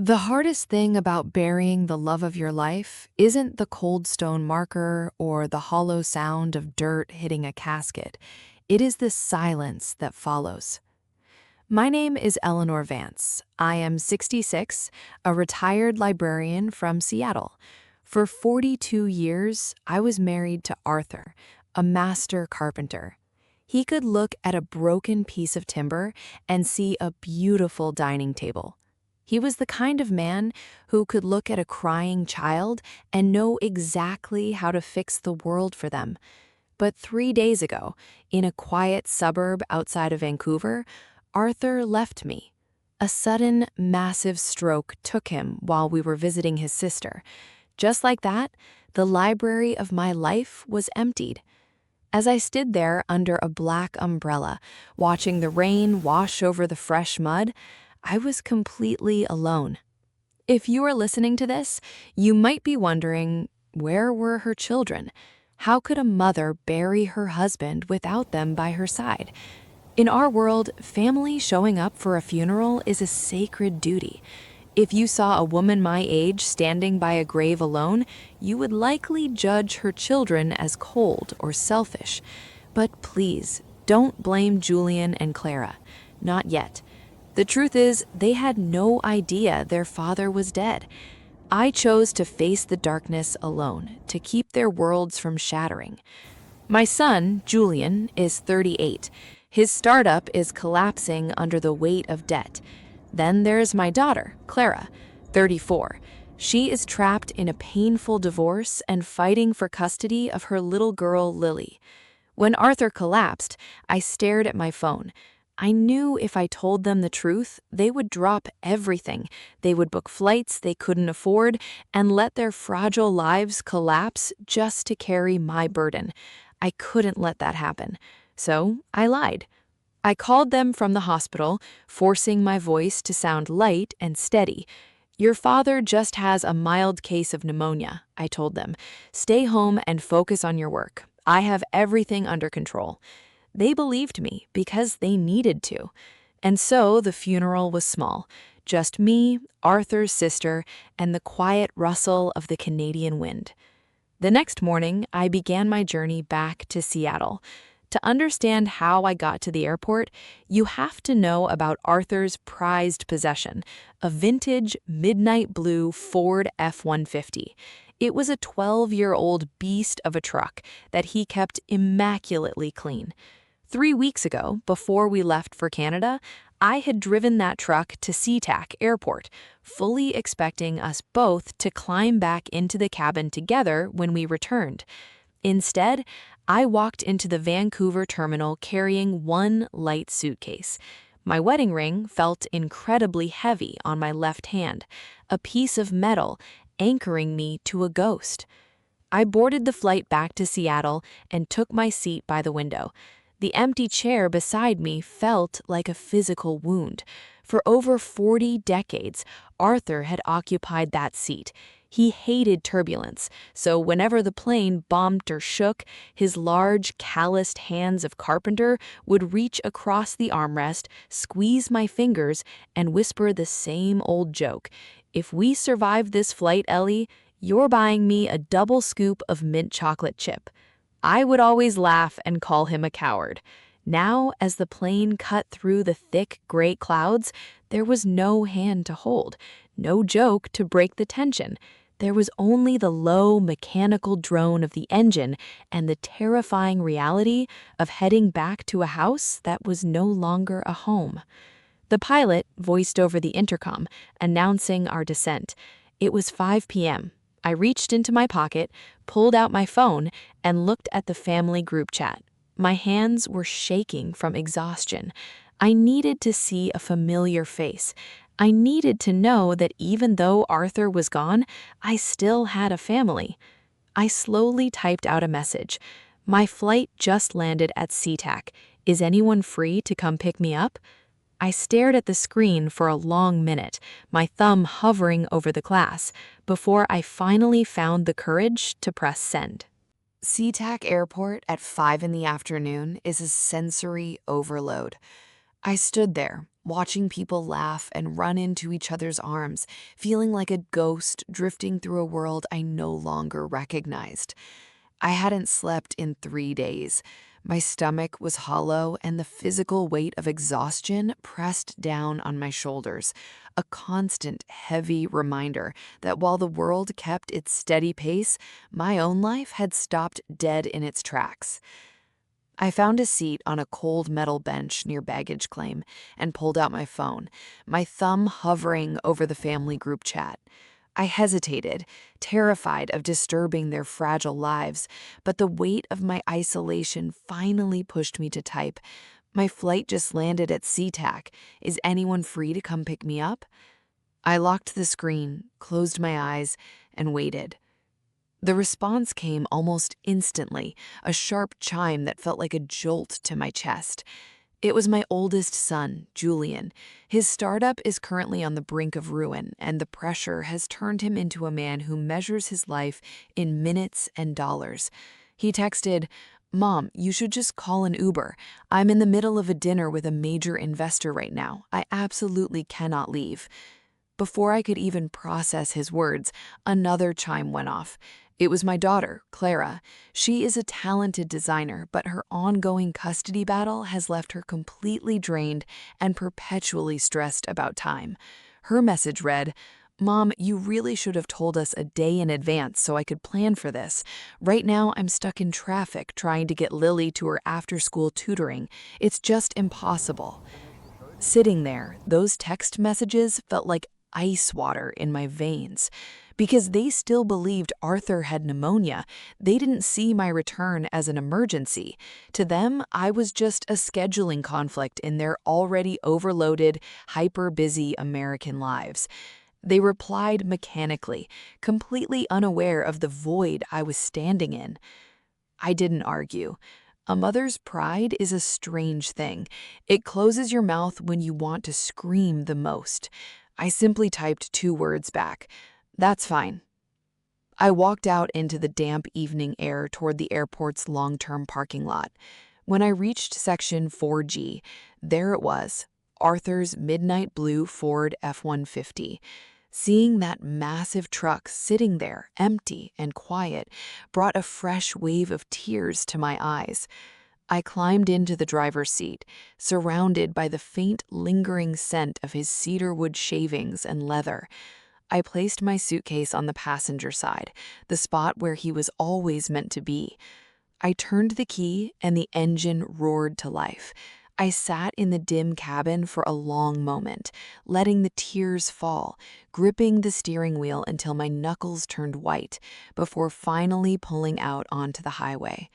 The hardest thing about burying the love of your life isn't the cold stone marker or the hollow sound of dirt hitting a casket. It is the silence that follows. My name is Eleanor Vance. I am 66, a retired librarian from Seattle. For 42 years, I was married to Arthur, a master carpenter. He could look at a broken piece of timber and see a beautiful dining table. He was the kind of man who could look at a crying child and know exactly how to fix the world for them. But 3 days ago, in a quiet suburb outside of Vancouver, Arthur left me. A sudden, massive stroke took him while we were visiting his sister. Just like that, the library of my life was emptied. As I stood there under a black umbrella, watching the rain wash over the fresh mud, I was completely alone. If you are listening to this, you might be wondering, where were her children? How could a mother bury her husband without them by her side? In our world, family showing up for a funeral is a sacred duty. If you saw a woman my age standing by a grave alone, you would likely judge her children as cold or selfish. But please, don't blame Julian and Clara. Not yet. The truth is, they had no idea their father was dead. I chose to face the darkness alone, to keep their worlds from shattering. My son, Julian, is 38. His startup is collapsing under the weight of debt. Then there's my daughter, Clara, 34. She is trapped in a painful divorce and fighting for custody of her little girl, Lily. When Arthur collapsed, I stared at my phone. I knew if I told them the truth, they would drop everything. They would book flights they couldn't afford and let their fragile lives collapse just to carry my burden. I couldn't let that happen. So I lied. I called them from the hospital, forcing my voice to sound light and steady. "Your father just has a mild case of pneumonia," I told them. "Stay home and focus on your work. I have everything under control." They believed me because they needed to. And so the funeral was small. Just me, Arthur's sister, and the quiet rustle of the Canadian wind. The next morning, I began my journey back to Seattle. To understand how I got to the airport, you have to know about Arthur's prized possession, a vintage midnight blue Ford F-150. It was a 12-year-old beast of a truck that he kept immaculately clean. 3 weeks ago, before we left for Canada, I had driven that truck to SeaTac Airport, fully expecting us both to climb back into the cabin together when we returned. Instead, I walked into the Vancouver terminal carrying one light suitcase. My wedding ring felt incredibly heavy on my left hand, a piece of metal anchoring me to a ghost. I boarded the flight back to Seattle and took my seat by the window. The empty chair beside me felt like a physical wound. For over 40 decades, Arthur had occupied that seat. He hated turbulence, so whenever the plane bumped or shook, his large, calloused hands of carpenter would reach across the armrest, squeeze my fingers, and whisper the same old joke. "If we survive this flight, Ellie, you're buying me a double scoop of mint chocolate chip." I would always laugh and call him a coward. Now, as the plane cut through the thick gray clouds, there was no hand to hold, no joke to break the tension. There was only the low, mechanical drone of the engine and the terrifying reality of heading back to a house that was no longer a home. The pilot voiced over the intercom, announcing our descent. It was 5 p.m. I reached into my pocket, pulled out my phone, and looked at the family group chat. My hands were shaking from exhaustion. I needed to see a familiar face. I needed to know that even though Arthur was gone, I still had a family. I slowly typed out a message. "My flight just landed at SeaTac. Is anyone free to come pick me up?" I stared at the screen for a long minute, my thumb hovering over the glass, before I finally found the courage to press send. SeaTac Airport at 5 in the afternoon is a sensory overload. I stood there, watching people laugh and run into each other's arms, feeling like a ghost drifting through a world I no longer recognized. I hadn't slept in 3 days. My stomach was hollow, and the physical weight of exhaustion pressed down on my shoulders, a constant, heavy reminder that while the world kept its steady pace, my own life had stopped dead in its tracks. I found a seat on a cold metal bench near baggage claim and pulled out my phone, my thumb hovering over the family group chat. I hesitated, terrified of disturbing their fragile lives, but the weight of my isolation finally pushed me to type. My flight just landed at SeaTac. Is anyone free to come pick me up? I locked the screen, closed my eyes, and waited. The response came almost instantly, a sharp chime that felt like a jolt to my chest. It was my oldest son, Julian. His startup is currently on the brink of ruin, and the pressure has turned him into a man who measures his life in minutes and dollars. He texted, "Mom, you should just call an Uber. I'm in the middle of a dinner with a major investor right now. I absolutely cannot leave." Before I could even process his words, another chime went off. It was my daughter, Clara. She is a talented designer, but her ongoing custody battle has left her completely drained and perpetually stressed about time. Her message read, "Mom, you really should have told us a day in advance so I could plan for this. Right now, I'm stuck in traffic trying to get Lily to her after-school tutoring. It's just impossible." Sitting there, those text messages felt like ice water in my veins. Because they still believed Arthur had pneumonia, they didn't see my return as an emergency. To them, I was just a scheduling conflict in their already overloaded, hyper-busy American lives. They replied mechanically, completely unaware of the void I was standing in. I didn't argue. A mother's pride is a strange thing. It closes your mouth when you want to scream the most. I simply typed 2 words back. "That's fine." I walked out into the damp evening air toward the airport's long-term parking lot. When I reached section 4G, there it was, Arthur's midnight blue Ford F-150. Seeing that massive truck sitting there, empty and quiet, brought a fresh wave of tears to my eyes. I climbed into the driver's seat, surrounded by the faint, lingering scent of his cedarwood shavings and leather. I placed my suitcase on the passenger side, the spot where he was always meant to be. I turned the key and the engine roared to life. I sat in the dim cabin for a long moment, letting the tears fall, gripping the steering wheel until my knuckles turned white, before finally pulling out onto the highway.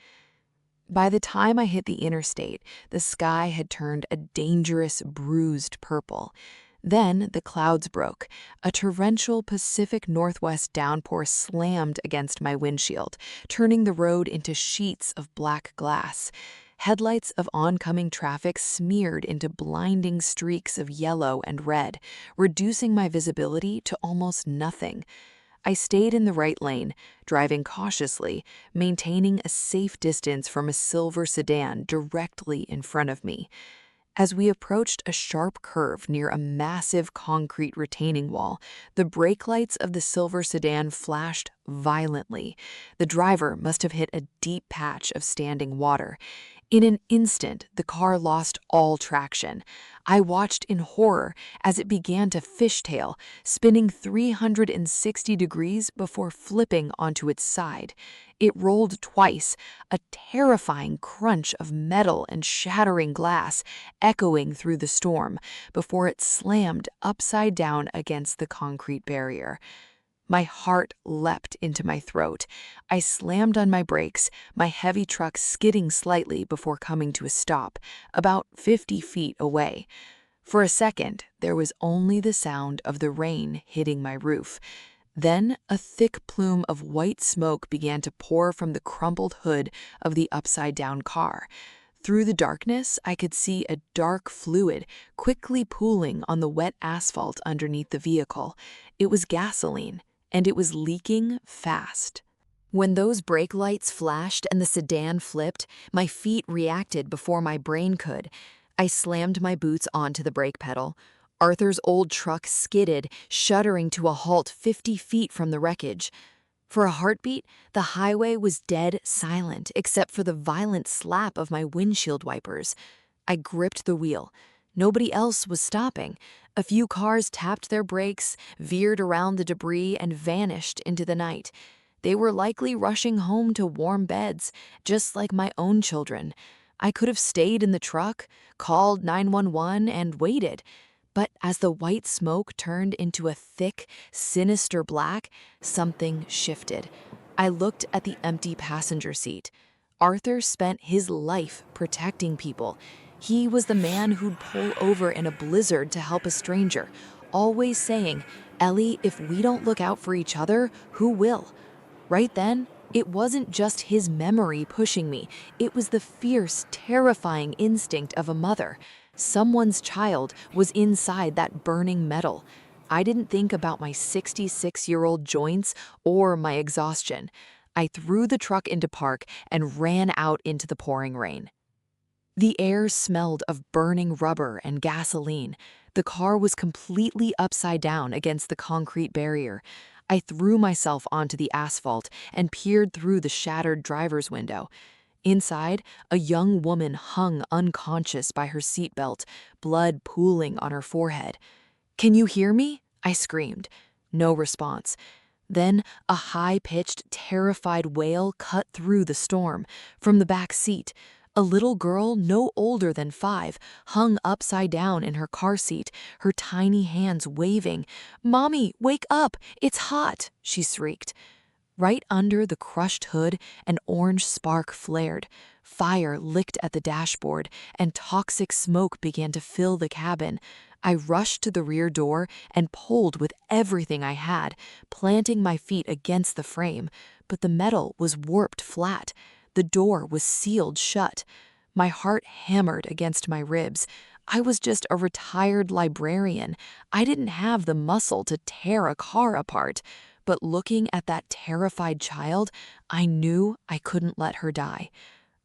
By the time I hit the interstate, the sky had turned a dangerous, bruised purple. Then the clouds broke. A torrential Pacific Northwest downpour slammed against my windshield, turning the road into sheets of black glass. Headlights of oncoming traffic smeared into blinding streaks of yellow and red, reducing my visibility to almost nothing. I stayed in the right lane, driving cautiously, maintaining a safe distance from a silver sedan directly in front of me. As we approached a sharp curve near a massive concrete retaining wall, the brake lights of the silver sedan flashed violently. The driver must have hit a deep patch of standing water. In an instant, the car lost all traction. I watched in horror as it began to fishtail, spinning 360 degrees before flipping onto its side. It rolled twice, a terrifying crunch of metal and shattering glass echoing through the storm, before it slammed upside down against the concrete barrier. My heart leapt into my throat. I slammed on my brakes, my heavy truck skidding slightly before coming to a stop, about 50 feet away. For a second, there was only the sound of the rain hitting my roof. Then a thick plume of white smoke began to pour from the crumpled hood of the upside-down car. Through the darkness, I could see a dark fluid quickly pooling on the wet asphalt underneath the vehicle. It was gasoline, and it was leaking fast. When those brake lights flashed and the sedan flipped, my feet reacted before my brain could. I slammed my boots onto the brake pedal. Arthur's old truck skidded, shuddering to a halt 50 feet from the wreckage. For a heartbeat, the highway was dead silent except for the violent slap of my windshield wipers. I gripped the wheel. Nobody else was stopping. A few cars tapped their brakes, veered around the debris, and vanished into the night. They were likely rushing home to warm beds, just like my own children. I could have stayed in the truck, called 911, and waited. But as the white smoke turned into a thick, sinister black, something shifted. I looked at the empty passenger seat. Arthur spent his life protecting people. He was the man who'd pull over in a blizzard to help a stranger, always saying, "Ellie, if we don't look out for each other, who will?" Right then, it wasn't just his memory pushing me. It was the fierce, terrifying instinct of a mother. Someone's child was inside that burning metal. I didn't think about my 66-year-old joints or my exhaustion. I threw the truck into park and ran out into the pouring rain. The air smelled of burning rubber and gasoline. The car was completely upside down against the concrete barrier. I threw myself onto the asphalt and peered through the shattered driver's window. Inside, a young woman hung unconscious by her seatbelt, blood pooling on her forehead. "Can you hear me?" I screamed. No response. Then a high-pitched, terrified wail cut through the storm. From the back seat, a little girl no older than 5 hung upside down in her car seat, her tiny hands waving. "Mommy, wake up! It's hot!" she shrieked. Right under the crushed hood, an orange spark flared. Fire licked at the dashboard, and toxic smoke began to fill the cabin. I rushed to the rear door and pulled with everything I had, planting my feet against the frame. But the metal was warped flat. The door was sealed shut. My heart hammered against my ribs. I was just a retired librarian. I didn't have the muscle to tear a car apart. But looking at that terrified child, I knew I couldn't let her die.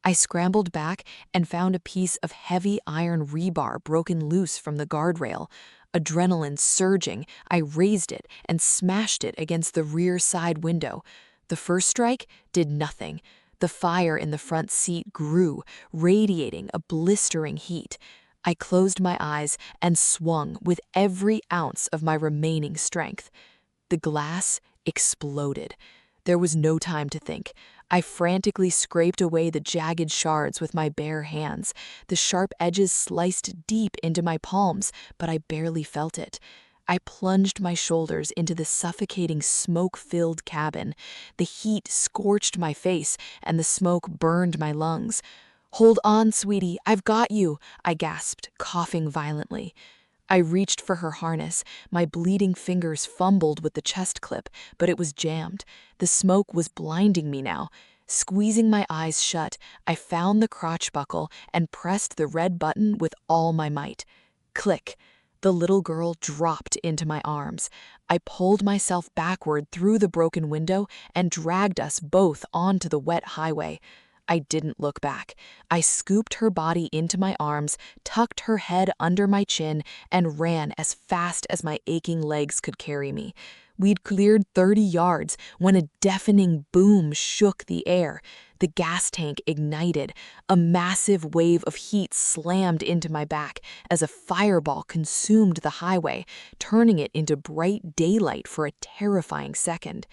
I scrambled back and found a piece of heavy iron rebar broken loose from the guardrail. Adrenaline surging, I raised it and smashed it against the rear side window. The first strike did nothing. The fire in the front seat grew, radiating a blistering heat. I closed my eyes and swung with every ounce of my remaining strength. The glass exploded. There was no time to think. I frantically scraped away the jagged shards with my bare hands. The sharp edges sliced deep into my palms, but I barely felt it. I plunged my shoulders into the suffocating smoke-filled cabin. The heat scorched my face, and the smoke burned my lungs. "Hold on, sweetie, I've got you," I gasped, coughing violently. I reached for her harness. My bleeding fingers fumbled with the chest clip, but it was jammed. The smoke was blinding me now. Squeezing my eyes shut, I found the crotch buckle and pressed the red button with all my might. Click. The little girl dropped into my arms. I pulled myself backward through the broken window and dragged us both onto the wet highway. I didn't look back. I scooped her body into my arms, tucked her head under my chin, and ran as fast as my aching legs could carry me. We'd cleared 30 yards when a deafening boom shook the air. The gas tank ignited. A massive wave of heat slammed into my back as a fireball consumed the highway, turning it into bright daylight for a terrifying second.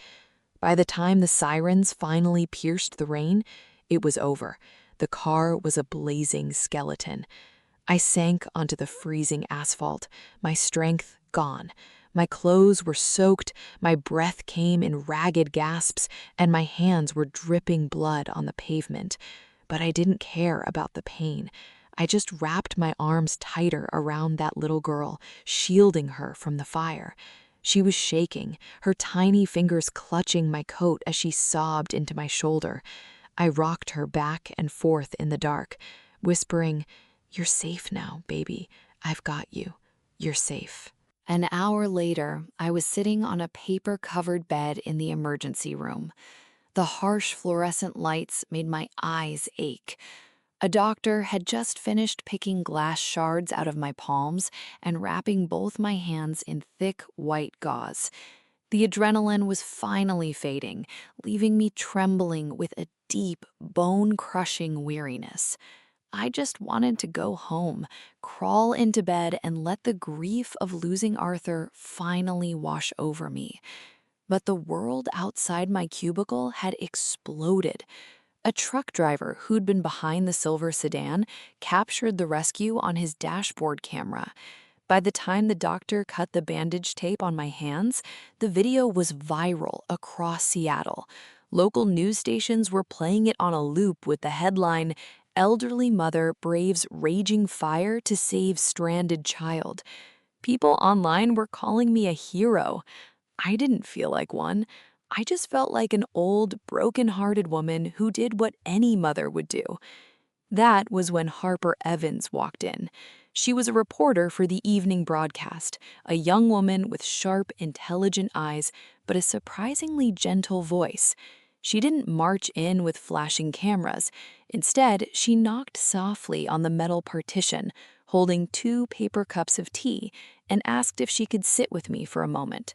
By the time the sirens finally pierced the rain, it was over. The car was a blazing skeleton. I sank onto the freezing asphalt, my strength gone. My clothes were soaked, my breath came in ragged gasps, and my hands were dripping blood on the pavement. But I didn't care about the pain. I just wrapped my arms tighter around that little girl, shielding her from the fire. She was shaking, her tiny fingers clutching my coat as she sobbed into my shoulder. I rocked her back and forth in the dark, whispering, "You're safe now, baby. I've got you. You're safe." An hour later, I was sitting on a paper-covered bed in the emergency room. The harsh fluorescent lights made my eyes ache. A doctor had just finished picking glass shards out of my palms and wrapping both my hands in thick white gauze. The adrenaline was finally fading, leaving me trembling with a deep, bone-crushing weariness. I just wanted to go home, crawl into bed, and let the grief of losing Arthur finally wash over me. But the world outside my cubicle had exploded. A truck driver who'd been behind the silver sedan captured the rescue on his dashboard camera. By the time the doctor cut the bandage tape on my hands, the video was viral across Seattle. Local news stations were playing it on a loop with the headline, "Elderly Mother Braves Raging Fire to Save Stranded Child." People online were calling me a hero. I didn't feel like one. I just felt like an old, broken-hearted woman who did what any mother would do. That was when Harper Evans walked in. She was a reporter for the evening broadcast, a young woman with sharp, intelligent eyes, but a surprisingly gentle voice. She didn't march in with flashing cameras. Instead, she knocked softly on the metal partition, holding 2 paper cups of tea, and asked if she could sit with me for a moment.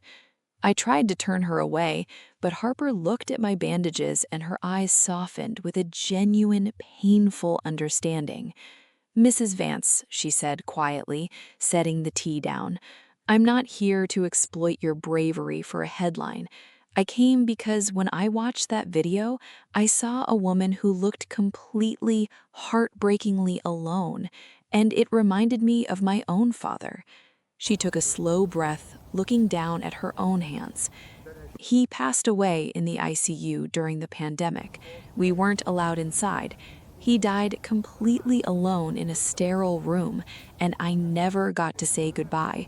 I tried to turn her away, but Harper looked at my bandages and her eyes softened with a genuine, painful understanding. "Mrs. Vance," she said quietly, setting the tea down, "I'm not here to exploit your bravery for a headline. I came because when I watched that video, I saw a woman who looked completely, heartbreakingly alone, and it reminded me of my own father." She took a slow breath, looking down at her own hands. "He passed away in the ICU during the pandemic. We weren't allowed inside. He died completely alone in a sterile room, and I never got to say goodbye.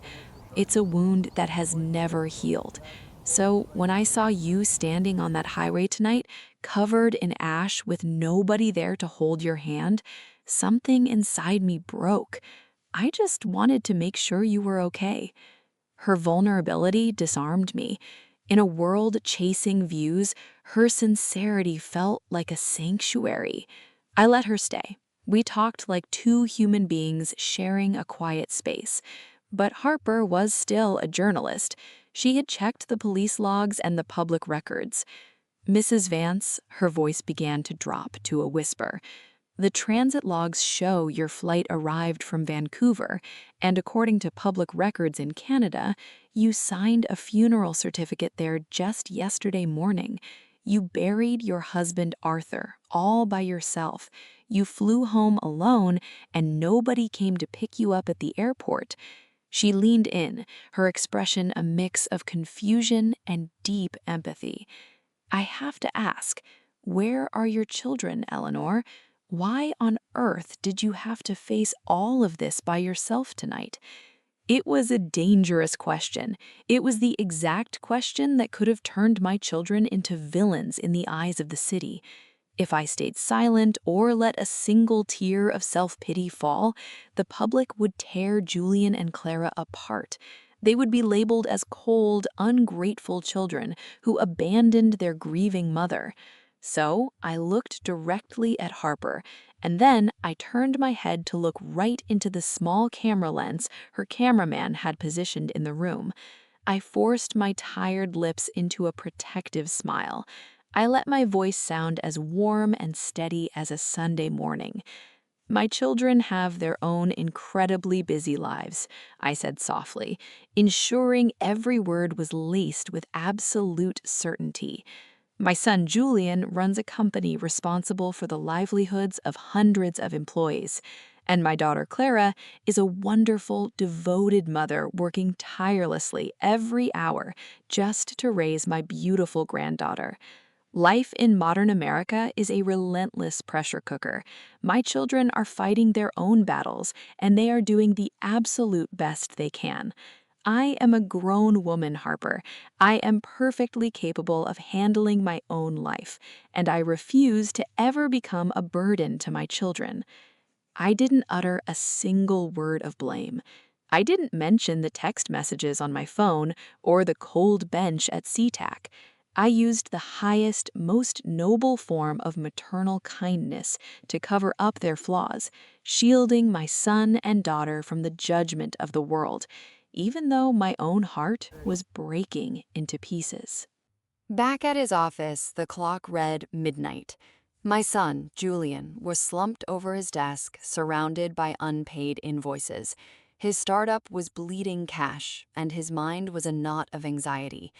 It's a wound that has never healed. So when I saw you standing on that highway tonight, covered in ash with nobody there to hold your hand, something inside me broke. I just wanted to make sure you were okay." Her vulnerability disarmed me. In a world chasing views, her sincerity felt like a sanctuary. I let her stay. We talked like 2 human beings sharing a quiet space. But Harper was still a journalist. She had checked the police logs and the public records. "Mrs. Vance," her voice began to drop to a whisper, "the transit logs show your flight arrived from Vancouver, and according to public records in Canada, you signed a funeral certificate there just yesterday morning. You buried your husband Arthur, all by yourself. You flew home alone, and nobody came to pick you up at the airport." She leaned in, her expression a mix of confusion and deep empathy. "I have to ask, where are your children, Eleanor? Why on earth did you have to face all of this by yourself tonight?" It was a dangerous question. It was the exact question that could have turned my children into villains in the eyes of the city. If I stayed silent or let a single tear of self-pity fall, the public would tear Julian and Clara apart. They would be labeled as cold, ungrateful children who abandoned their grieving mother. So I looked directly at Harper, and then I turned my head to look right into the small camera lens her cameraman had positioned in the room. I forced my tired lips into a protective smile. I let my voice sound as warm and steady as a Sunday morning. "My children have their own incredibly busy lives," I said softly, ensuring every word was laced with absolute certainty. "My son Julian runs a company responsible for the livelihoods of hundreds of employees, and my daughter Clara is a wonderful, devoted mother working tirelessly every hour just to raise my beautiful granddaughter. Life in modern America is a relentless pressure cooker. My children are fighting their own battles, and they are doing the absolute best they can. I am a grown woman, Harper. I am perfectly capable of handling my own life, and I refuse to ever become a burden to my children." I didn't utter a single word of blame. I didn't mention the text messages on my phone or the cold bench at SeaTac. I used the highest, most noble form of maternal kindness to cover up their flaws, shielding my son and daughter from the judgment of the world, even though my own heart was breaking into pieces. Back at his office, the clock read midnight. My son, Julian, was slumped over his desk, surrounded by unpaid invoices. His startup was bleeding cash, and his mind was a knot of anxiety.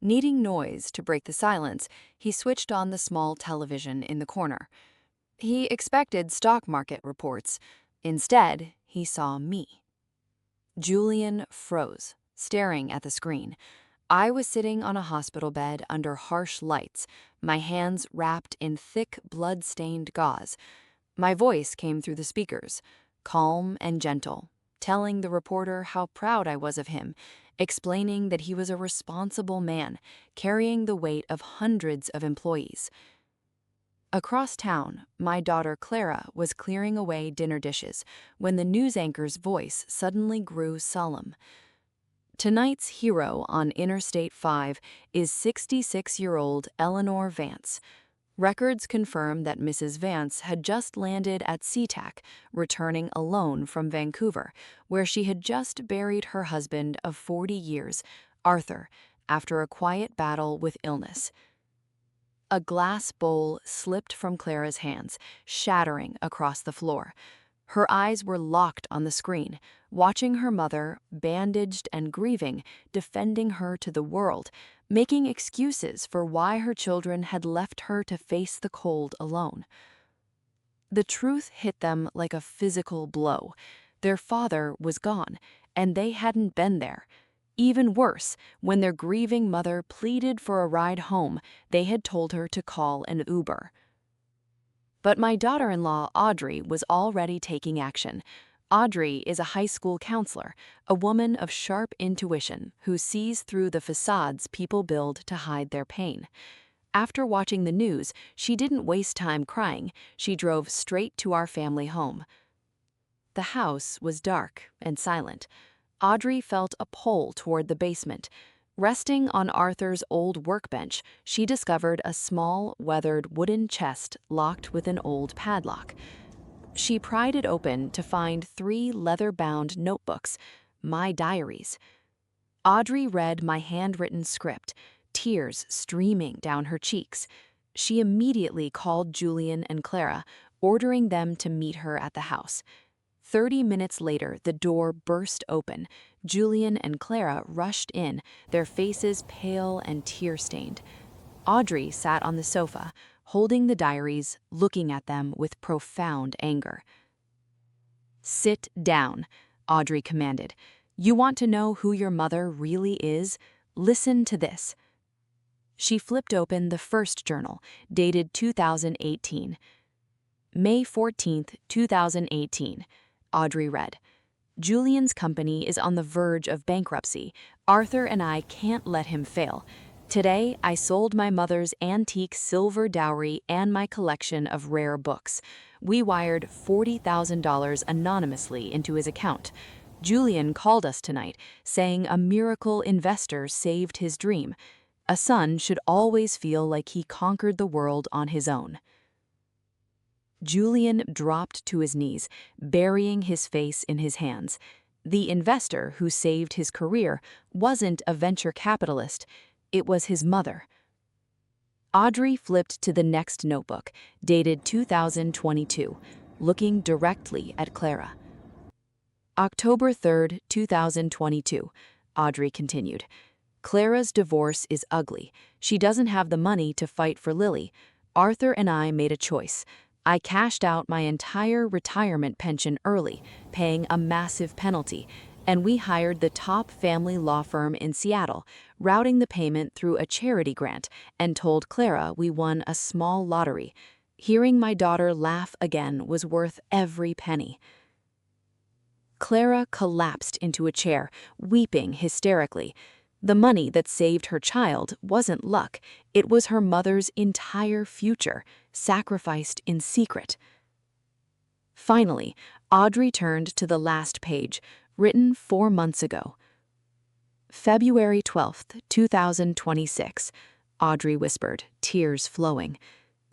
Needing noise to break the silence, he switched on the small television in the corner. He expected stock market reports. Instead, he saw me. Julian froze, staring at the screen. I was sitting on a hospital bed under harsh lights, my hands wrapped in thick, blood-stained gauze. My voice came through the speakers, calm and gentle, telling the reporter how proud I was of him, explaining that he was a responsible man, carrying the weight of hundreds of employees. Across town, my daughter Clara was clearing away dinner dishes when the news anchor's voice suddenly grew solemn. Tonight's hero on Interstate 5 is 66-year-old Eleanor Vance. Records confirm that Mrs. Vance had just landed at SeaTac, returning alone from Vancouver, where she had just buried her husband of 40 years, Arthur, after a quiet battle with illness. A glass bowl slipped from Clara's hands, shattering across the floor. Her eyes were locked on the screen, watching her mother, bandaged and grieving, defending her to the world, making excuses for why her children had left her to face the cold alone. The truth hit them like a physical blow. Their father was gone, and they hadn't been there. Even worse, when their grieving mother pleaded for a ride home, they had told her to call an Uber. But my daughter-in-law, Audrey, was already taking action. Audrey is a high school counselor, a woman of sharp intuition who sees through the facades people build to hide their pain. After watching the news, she didn't waste time crying. She drove straight to our family home. The house was dark and silent. Audrey felt a pull toward the basement. Resting on Arthur's old workbench, she discovered a small, weathered wooden chest locked with an old padlock. She pried it open to find 3 leather-bound notebooks, my diaries. Audrey read my handwritten script, tears streaming down her cheeks. She immediately called Julian and Clara, ordering them to meet her at the house. 30 minutes later, the door burst open. Julian and Clara rushed in, their faces pale and tear-stained. Audrey sat on the sofa, holding the diaries, looking at them with profound anger. "Sit down," Audrey commanded. "You want to know who your mother really is? Listen to this." She flipped open the first journal, dated 2018. May 14, 2018. Audrey read, "Julian's company is on the verge of bankruptcy. Arthur and I can't let him fail. Today, I sold my mother's antique silver dowry and my collection of rare books. We wired $40,000 anonymously into his account. Julian called us tonight, saying a miracle investor saved his dream. A son should always feel like he conquered the world on his own." Julian dropped to his knees, burying his face in his hands. The investor who saved his career wasn't a venture capitalist, it was his mother. Audrey flipped to the next notebook, dated 2022, looking directly at Clara. "October 3, 2022, Audrey continued. "Clara's divorce is ugly. She doesn't have the money to fight for Lily. Arthur and I made a choice. I cashed out my entire retirement pension early, paying a massive penalty, and we hired the top family law firm in Seattle, routing the payment through a charity grant, and told Clara we won a small lottery. Hearing my daughter laugh again was worth every penny." Clara collapsed into a chair, weeping hysterically. The money that saved her child wasn't luck, it was her mother's entire future, sacrificed in secret. Finally, Audrey turned to the last page, written 4 months ago. "February 12, 2026. Audrey whispered, tears flowing.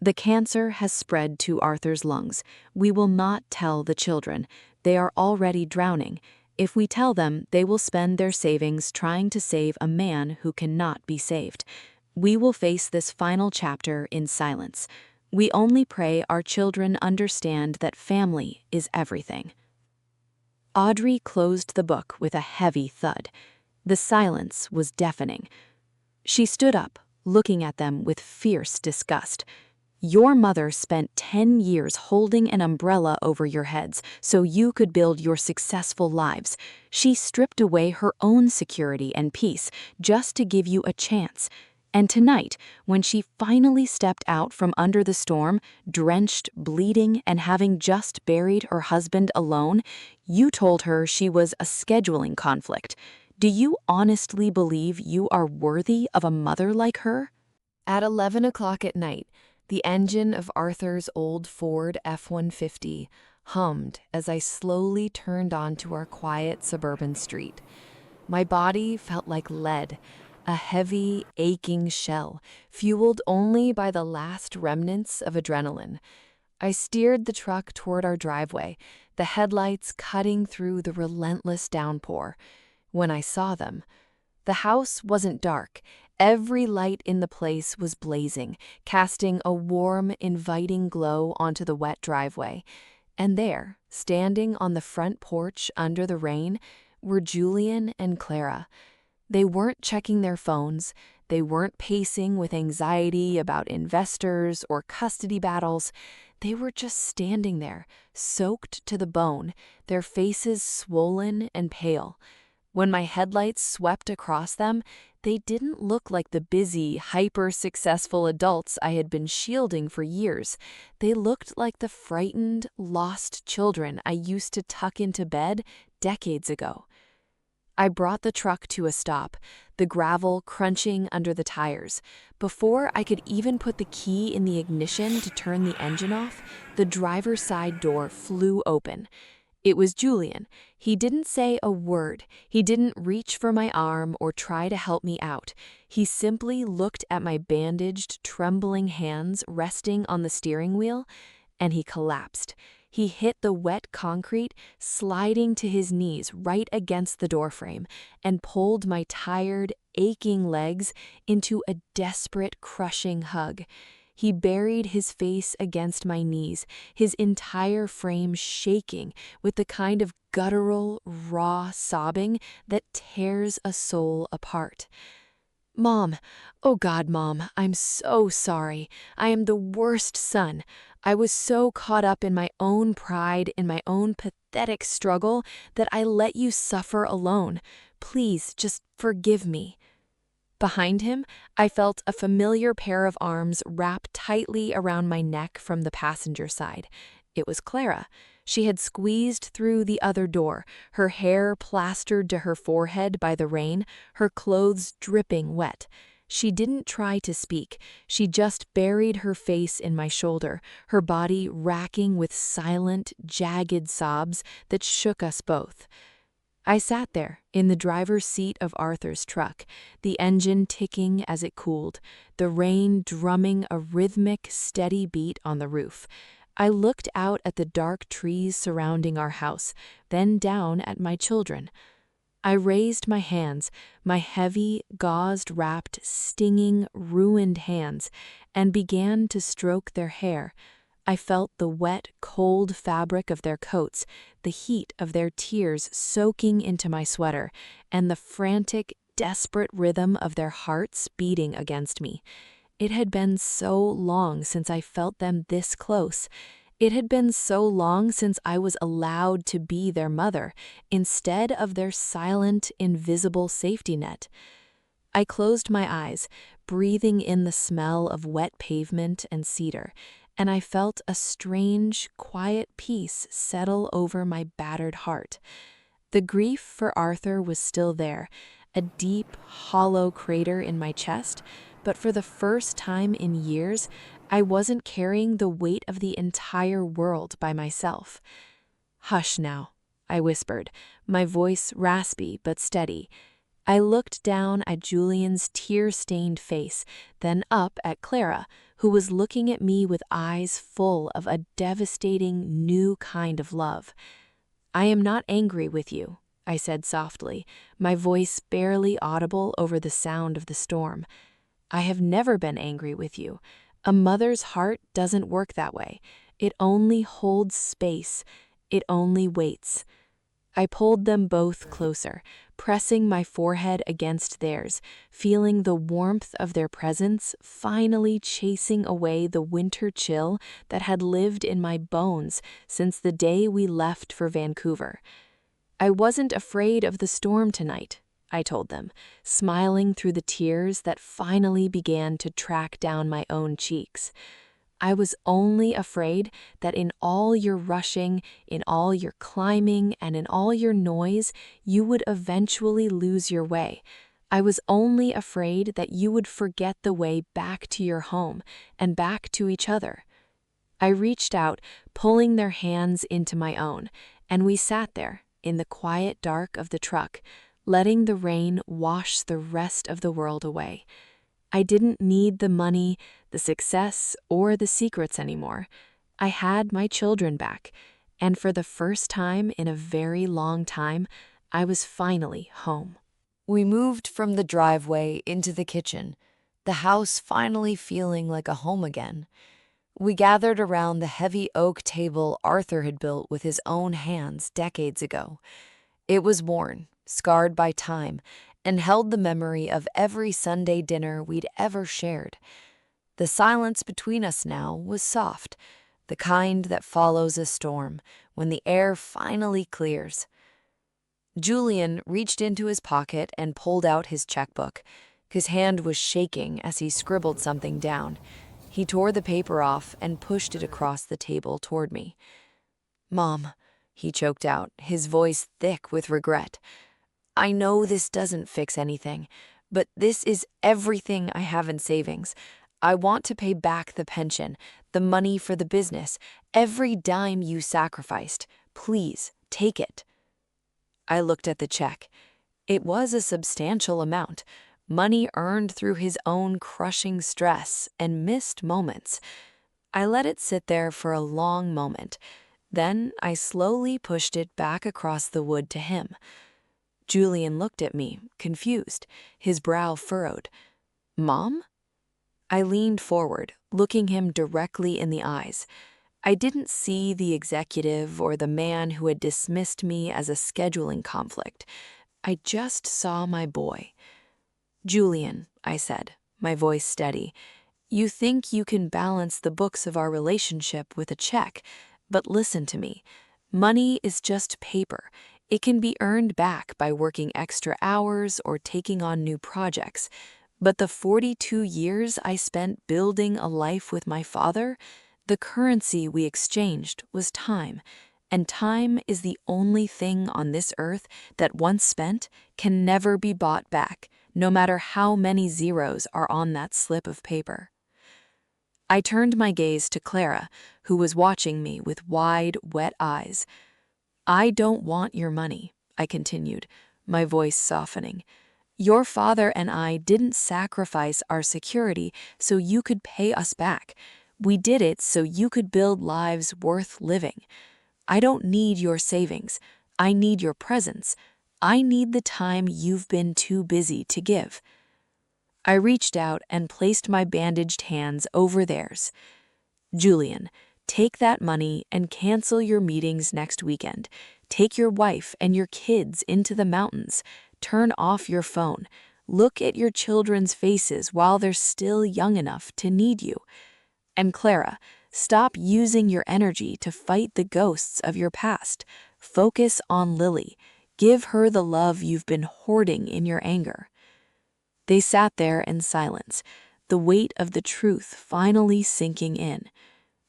The cancer has spread to Arthur's lungs. We will not tell the children. They are already drowning. If we tell them, they will spend their savings trying to save a man who cannot be saved. We will face this final chapter in silence. We only pray our children understand that family is everything. Audrey closed the book with a heavy thud. The silence was deafening. She stood up, looking at them with fierce disgust. Your mother spent 10 years holding an umbrella over your heads so you could build your successful lives. She stripped away her own security and peace just to give you a chance. And tonight, when she finally stepped out from under the storm, drenched, bleeding, and having just buried her husband alone, you told her she was a scheduling conflict. Do you honestly believe you are worthy of a mother like her? At 11 o'clock at night, the engine of Arthur's old Ford F-150 hummed as I slowly turned onto our quiet suburban street. My body felt like lead, a heavy, aching shell, fueled only by the last remnants of adrenaline. I steered the truck toward our driveway, the headlights cutting through the relentless downpour. When I saw them, the house wasn't dark. Every light in the place was blazing, casting a warm, inviting glow onto the wet driveway. And there, standing on the front porch under the rain, were Julian and Clara. They weren't checking their phones. They weren't pacing with anxiety about investors or custody battles. They were just standing there, soaked to the bone, their faces swollen and pale. When my headlights swept across them, they didn't look like the busy, hyper-successful adults I had been shielding for years. They looked like the frightened, lost children I used to tuck into bed decades ago. I brought the truck to a stop, the gravel crunching under the tires. Before I could even put the key in the ignition to turn the engine off, the driver's side door flew open. It was Julian. He didn't say a word. He didn't reach for my arm or try to help me out. He simply looked at my bandaged, trembling hands resting on the steering wheel, and he collapsed. He hit the wet concrete, sliding to his knees right against the doorframe, and pulled my tired, aching legs into a desperate, crushing hug. He buried his face against my knees, his entire frame shaking with the kind of guttural, raw sobbing that tears a soul apart. "Mom, oh God, Mom, I'm so sorry. I am the worst son. I was so caught up in my own pride, in my own pathetic struggle, that I let you suffer alone. Please, just forgive me." Behind him, I felt a familiar pair of arms wrap tightly around my neck from the passenger side. It was Clara. She had squeezed through the other door, her hair plastered to her forehead by the rain, her clothes dripping wet. She didn't try to speak. She just buried her face in my shoulder, her body racking with silent, jagged sobs that shook us both. I sat there, in the driver's seat of Arthur's truck, the engine ticking as it cooled, the rain drumming a rhythmic, steady beat on the roof. I looked out at the dark trees surrounding our house, then down at my children. I raised my hands, my heavy, gauze-wrapped, stinging, ruined hands, and began to stroke their hair. I felt the wet, cold fabric of their coats, the heat of their tears soaking into my sweater, and the frantic, desperate rhythm of their hearts beating against me. It had been so long since I felt them this close. It had been so long since I was allowed to be their mother, instead of their silent, invisible safety net. I closed my eyes, breathing in the smell of wet pavement and cedar, and I felt a strange, quiet peace settle over my battered heart. The grief for Arthur was still there, a deep, hollow crater in my chest, but for the first time in years, I wasn't carrying the weight of the entire world by myself. "Hush now," I whispered, my voice raspy but steady. I looked down at Julian's tear-stained face, then up at Clara, who was looking at me with eyes full of a devastating new kind of love. "I am not angry with you," I said softly, my voice barely audible over the sound of the storm. "I have never been angry with you. A mother's heart doesn't work that way. It only holds space. It only waits." I pulled them both closer, pressing my forehead against theirs, feeling the warmth of their presence finally chasing away the winter chill that had lived in my bones since the day we left for Vancouver. "I wasn't afraid of the storm tonight," I told them, smiling through the tears that finally began to track down my own cheeks. "I was only afraid that in all your rushing, in all your climbing, and in all your noise, you would eventually lose your way. I was only afraid that you would forget the way back to your home and back to each other." I reached out, pulling their hands into my own, and we sat there in the quiet dark of the truck, letting the rain wash the rest of the world away. I didn't need the money, the success, or the secrets anymore. I had my children back, and for the first time in a very long time, I was finally home. We moved from the driveway into the kitchen, the house finally feeling like a home again. We gathered around the heavy oak table Arthur had built with his own hands decades ago. It was worn, scarred by time, and held the memory of every Sunday dinner we'd ever shared. The silence between us now was soft, the kind that follows a storm when the air finally clears. Julian reached into his pocket and pulled out his checkbook. His hand was shaking as he scribbled something down. He tore the paper off and pushed it across the table toward me. "Mom," he choked out, his voice thick with regret, "I know this doesn't fix anything, but this is everything I have in savings. I want to pay back the pension, the money for the business, every dime you sacrificed. Please, take it." I looked at the check. It was a substantial amount, money earned through his own crushing stress and missed moments. I let it sit there for a long moment. Then I slowly pushed it back across the wood to him. Julian looked at me, confused, his brow furrowed. "Mom?" I leaned forward, looking him directly in the eyes. I didn't see the executive or the man who had dismissed me as a scheduling conflict. I just saw my boy. "Julian," I said, my voice steady, "you think you can balance the books of our relationship with a check, but listen to me. Money is just paper. It can be earned back by working extra hours or taking on new projects. But the 42 years I spent building a life with my father, the currency we exchanged was time, and time is the only thing on this earth that once spent can never be bought back, no matter how many zeros are on that slip of paper." I turned my gaze to Clara, who was watching me with wide, wet eyes. "I don't want your money," I continued, my voice softening. "Your father and I didn't sacrifice our security so you could pay us back. We did it so you could build lives worth living. I don't need your savings. I need your presence. I need the time you've been too busy to give." I reached out and placed my bandaged hands over theirs. "Julian, take that money and cancel your meetings next weekend. Take your wife and your kids into the mountains. Turn off your phone. Look at your children's faces while they're still young enough to need you. And Clara, stop using your energy to fight the ghosts of your past. Focus on Lily. Give her the love you've been hoarding in your anger." They sat there in silence, the weight of the truth finally sinking in.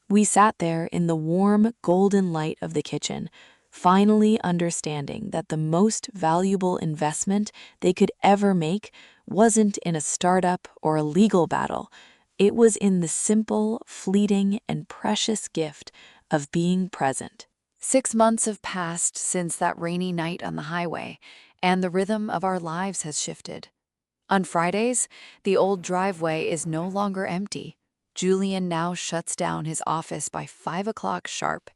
We sat there in the warm, golden light of the kitchen, finally understanding that the most valuable investment they could ever make wasn't in a startup or a legal battle. It was in the simple, fleeting, and precious gift of being present. 6 months have passed since that rainy night on the highway, And the rhythm of our lives has shifted. On Fridays, the old driveway is no longer empty. Julian now shuts down his office by 5 o'clock sharp.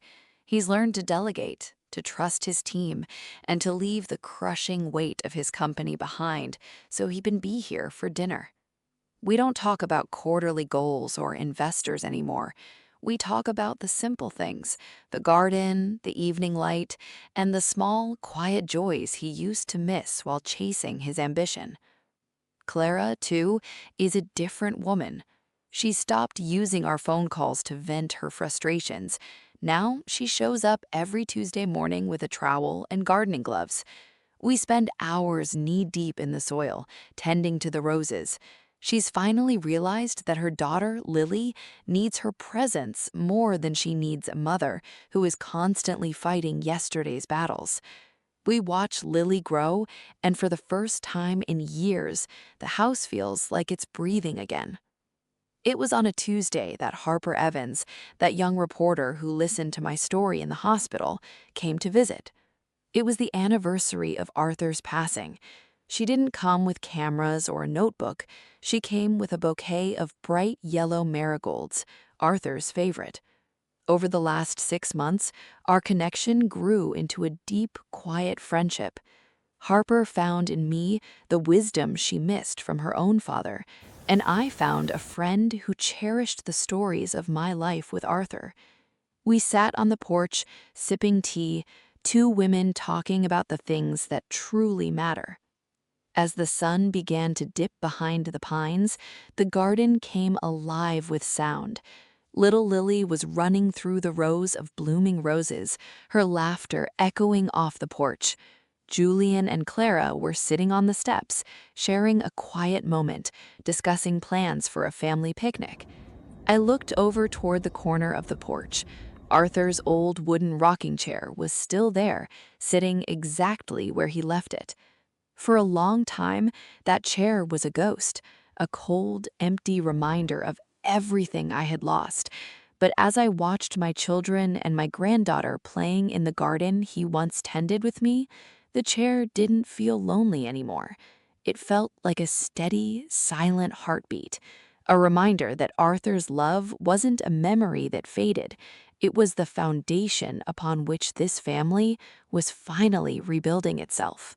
He's learned to delegate, to trust his team, and to leave the crushing weight of his company behind so he can be here for dinner. We don't talk about quarterly goals or investors anymore. We talk about the simple things, the garden, the evening light, and the small, quiet joys he used to miss while chasing his ambition. Clara, too, is a different woman. She stopped using our phone calls to vent her frustrations. Now she shows up every Tuesday morning with a trowel and gardening gloves. We spend hours knee-deep in the soil, tending to the roses. She's finally realized that her daughter, Lily, needs her presence more than she needs a mother who is constantly fighting yesterday's battles. We watch Lily grow, and for the first time in years, the house feels like it's breathing again. It was on a Tuesday that Harper Evans, that young reporter who listened to my story in the hospital, came to visit. It was the anniversary of Arthur's passing. She didn't come with cameras or a notebook. She came with a bouquet of bright yellow marigolds, Arthur's favorite. Over the last 6 months, our connection grew into a deep, quiet friendship. Harper found in me the wisdom she missed from her own father, and I found a friend who cherished the stories of my life with Arthur. We sat on the porch, sipping tea, two women talking about the things that truly matter. As the sun began to dip behind the pines, the garden came alive with sound. Little Lily was running through the rows of blooming roses, her laughter echoing off the porch. Julian and Clara were sitting on the steps, sharing a quiet moment, discussing plans for a family picnic. I looked over toward the corner of the porch. Arthur's old wooden rocking chair was still there, sitting exactly where he left it. For a long time, that chair was a ghost, a cold, empty reminder of everything I had lost. But as I watched my children and my granddaughter playing in the garden he once tended with me, the chair didn't feel lonely anymore. It felt like a steady, silent heartbeat, a reminder that Arthur's love wasn't a memory that faded. It was the foundation upon which this family was finally rebuilding itself.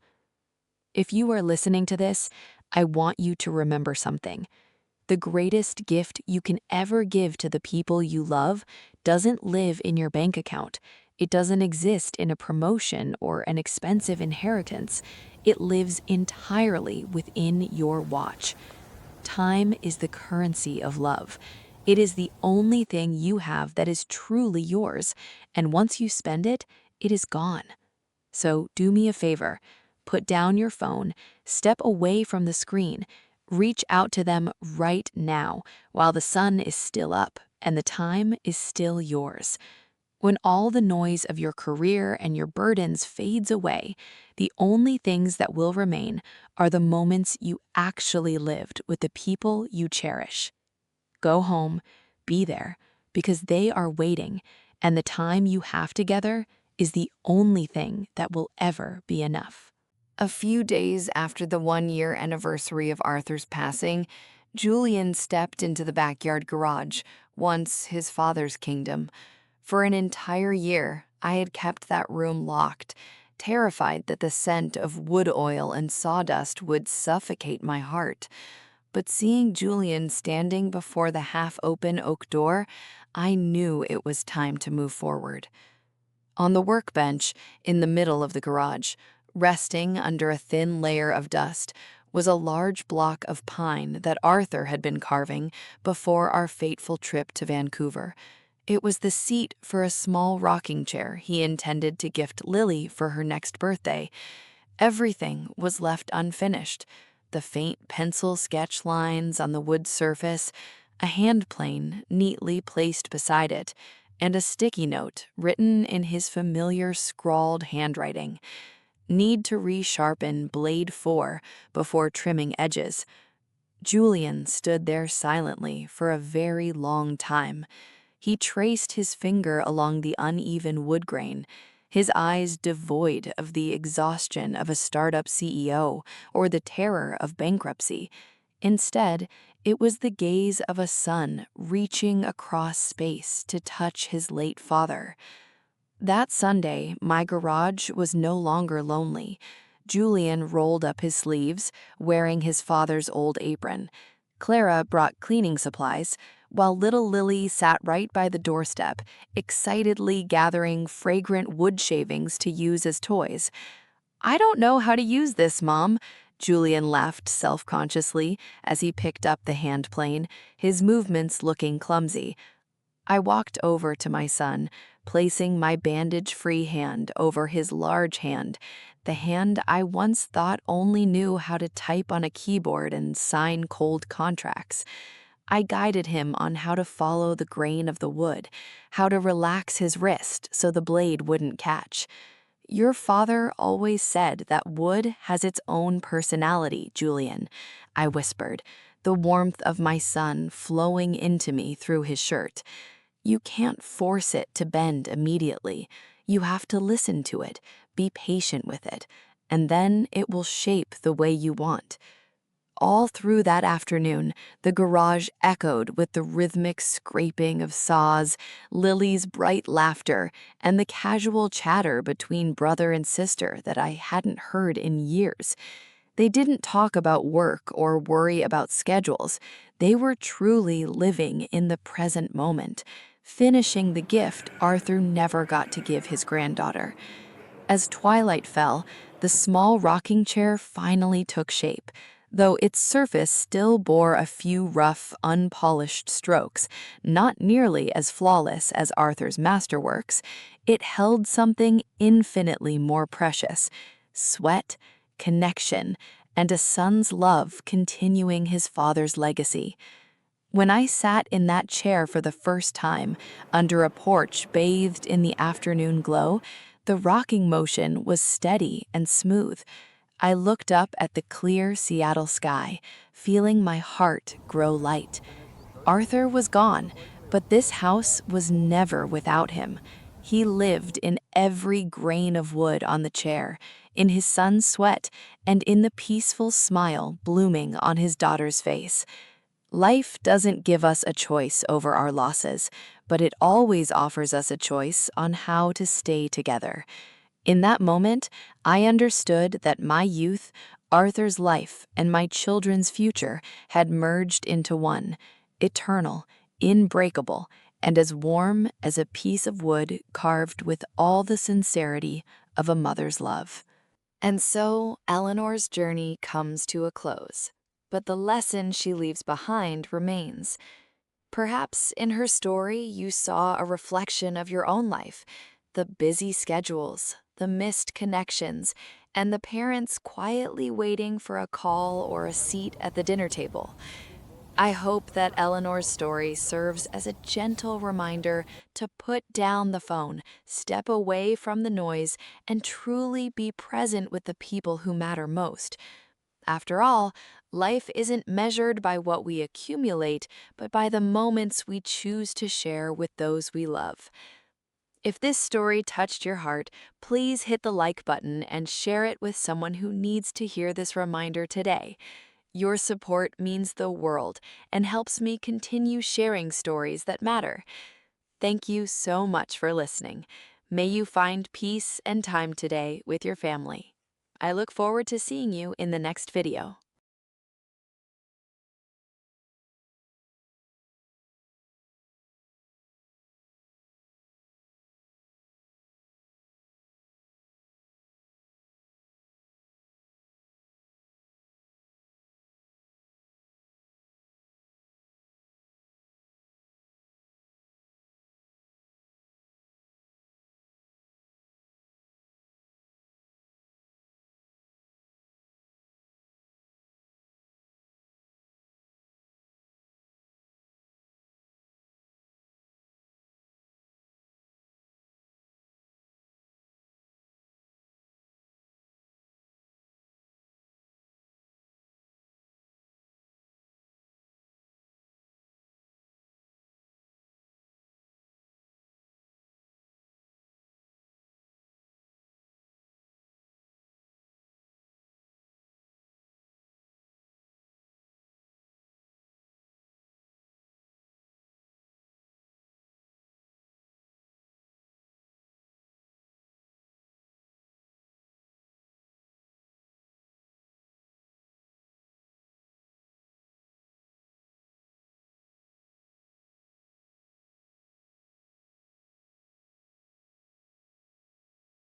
If you are listening to this, I want you to remember something. The greatest gift you can ever give to the people you love doesn't live in your bank account. It doesn't exist in a promotion or an expensive inheritance. It lives entirely within your watch. Time is the currency of love. It is the only thing you have that is truly yours, and once you spend it, it is gone. So do me a favor, put down your phone, step away from the screen, reach out to them right now while the sun is still up and the time is still yours. When all the noise of your career and your burdens fades away, the only things that will remain are the moments you actually lived with the people you cherish. Go home, be there, because they are waiting, and the time you have together is the only thing that will ever be enough. A few days after the 1-year anniversary of Arthur's passing, Julian stepped into the backyard garage, once his father's kingdom. For an entire year, I had kept that room locked, terrified that the scent of wood oil and sawdust would suffocate my heart. But seeing Julian standing before the half-open oak door, I knew it was time to move forward. On the workbench, in the middle of the garage, resting under a thin layer of dust, was a large block of pine that Arthur had been carving before our fateful trip to Vancouver. It was the seat for a small rocking chair he intended to gift Lily for her next birthday. Everything was left unfinished. The faint pencil sketch lines on the wood surface, a hand plane neatly placed beside it, and a sticky note written in his familiar scrawled handwriting. Need to resharpen blade 4 before trimming edges. Julian stood there silently for a very long time. He traced his finger along the uneven wood grain. his eyes devoid of the exhaustion of a startup CEO or the terror of bankruptcy. Instead, it was the gaze of a son reaching across space to touch his late father. That Sunday, my garage was no longer lonely. Julian rolled up his sleeves, wearing his father's old apron. Clara brought cleaning supplies, while little Lily sat right by the doorstep, excitedly gathering fragrant wood shavings to use as toys. "I don't know how to use this, Mom," Julian laughed self-consciously as he picked up the hand plane, his movements looking clumsy. I walked over to my son, placing my bandage-free hand over his large hand, the hand I once thought only knew how to type on a keyboard and sign cold contracts. I guided him on how to follow the grain of the wood, how to relax his wrist so the blade wouldn't catch. "Your father always said that wood has its own personality, Julian," I whispered, the warmth of my son flowing into me through his shirt. "You can't force it to bend immediately. You have to listen to it, be patient with it, and then it will shape the way you want." All through that afternoon, the garage echoed with the rhythmic scraping of saws, Lily's bright laughter, and the casual chatter between brother and sister that I hadn't heard in years. They didn't talk about work or worry about schedules. They were truly living in the present moment, finishing the gift Arthur never got to give his granddaughter. As twilight fell, the small rocking chair finally took shape, though its surface still bore a few rough, unpolished strokes, not nearly as flawless as Arthur's masterworks. It held something infinitely more precious: sweat, connection, and a son's love continuing his father's legacy. When I sat in that chair for the first time, under a porch bathed in the afternoon glow, the rocking motion was steady and smooth. I looked up at the clear Seattle sky, feeling my heart grow light. Arthur was gone, but this house was never without him. He lived in every grain of wood on the chair, in his son's sweat, and in the peaceful smile blooming on his daughter's face. Life doesn't give us a choice over our losses, but it always offers us a choice on how to stay together. In that moment, I understood that my youth, Arthur's life, and my children's future had merged into one, eternal, unbreakable, and as warm as a piece of wood carved with all the sincerity of a mother's love. And so Eleanor's journey comes to a close, but the lesson she leaves behind remains. Perhaps in her story you saw a reflection of your own life, the busy schedules, the missed connections, and the parents quietly waiting for a call or a seat at the dinner table. I hope that Eleanor's story serves as a gentle reminder to put down the phone, step away from the noise, and truly be present with the people who matter most. After all, life isn't measured by what we accumulate, but by the moments we choose to share with those we love. If this story touched your heart, please hit the like button and share it with someone who needs to hear this reminder today. Your support means the world and helps me continue sharing stories that matter. Thank you so much for listening. May you find peace and time today with your family. I look forward to seeing you in the next video.